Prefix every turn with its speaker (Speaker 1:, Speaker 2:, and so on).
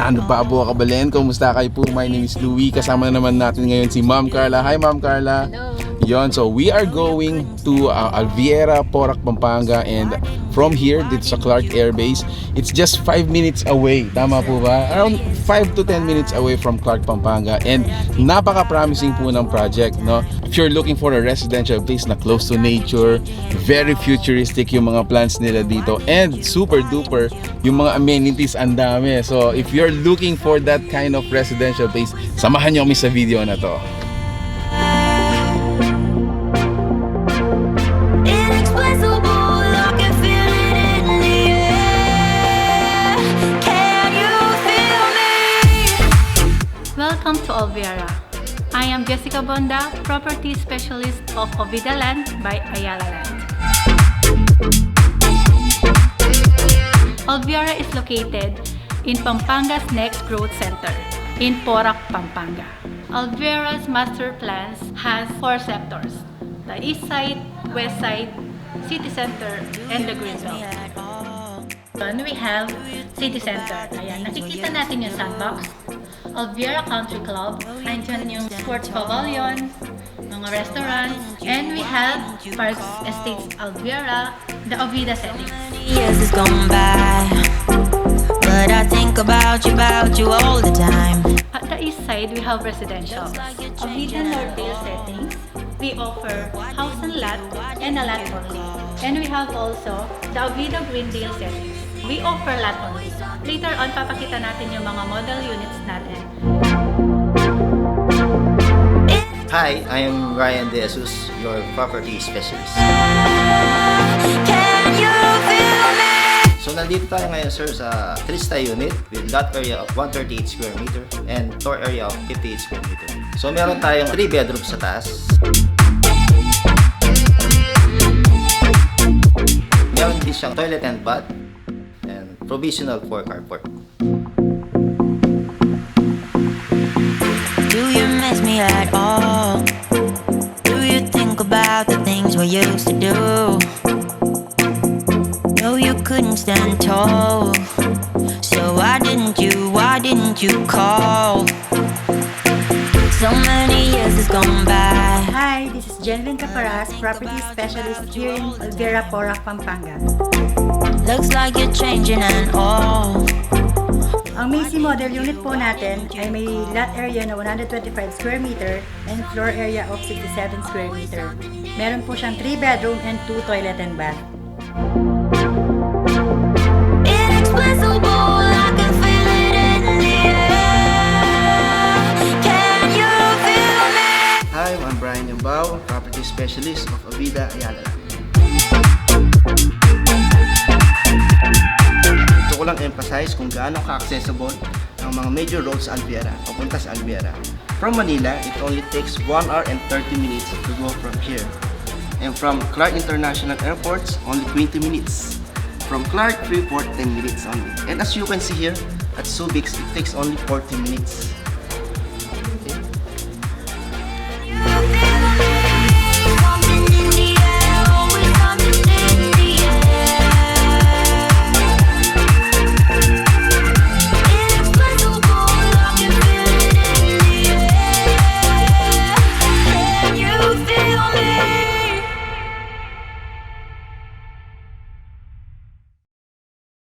Speaker 1: Yan, Babo Kabalen, kumusta kayo po? My name is Louie. Kasama na naman natin ngayon si Ma'am Carla. Hi Ma'am Carla.
Speaker 2: Hello.
Speaker 1: Yon, so we are going to Alviera, Porac, Pampanga, and from here dito sa Clark Air Base, it's just 5 minutes away. Tama po ba? Around 5 to 10 minutes away from Clark, Pampanga, and napaka-promising po ng project, no? If you're looking for a residential place na close to nature, very futuristic yung mga plans nila dito, and super duper yung mga amenities, ang dami. So if you're looking for that kind of residential place, samahan nyo kami sa video na to.
Speaker 2: Welcome to Alviera. I am Jessica Bonda, Property Specialist of Ovida Land by Ayala Land. Alviera is located in Pampanga's next growth center, in Porac, Pampanga. Alviera's master plans has 4 sectors: the east side, west side, city center, and the green belt. Then we have city center. Ayan, nakikita natin yung sandbox, Alviera Country Club, andyan yung sports pavilion, mga restaurants, and we have Parks Estates Alviera, the Ovida setting.
Speaker 3: Years has gone by, but I think about you all the time.
Speaker 2: At the east side, we have residential. Ovida Northvale settings, we offer house and lot, and a lot only. And we have also the Ovida Greendale settings. We offer lot only. Later on, papakita natin yung mga model units natin.
Speaker 4: Hi, I am Ryan De Jesus, your property specialist.
Speaker 3: Can you feel me?
Speaker 4: So nandito tayo ngayon sir sa 3-star unit with lot area of 138 square meter and floor area of 58 square meter. So meron tayong 3 bedrooms sa taas. Meron din siyang toilet and bath and provisional for carport.
Speaker 3: Do you miss me at all? Do you think about the things we used to do? No, you couldn't stand tall. So why didn't you call? So many years has gone by.
Speaker 5: Hi, this is Jenlyn Caparas, Property Specialist here in Alviera, Porac, Pampanga.
Speaker 3: Looks like you're changing and all.
Speaker 5: Ang Macy Model Unit po natin ay may lot area na 125 square meter and floor area of 67 square meter. Meron po siyang 3 bedroom and 2 toilet and bath.
Speaker 3: Inexplicable, I can feel it in the air. Can you feel me?
Speaker 6: Hi, I'm Brian Yambao, Property Specialist of Ovida, Ayala. Gusto ko lang emphasize kung gaano ka-accessible ang mga major roads sa Alviera, papunta sa Alviera. From Manila, it only takes 1 hour and 30 minutes to go from here. And from Clark International Airports, only 20 minutes. From Clark Freeport, 10 minutes only. And as you can see here, at Subic, it takes only 40 minutes.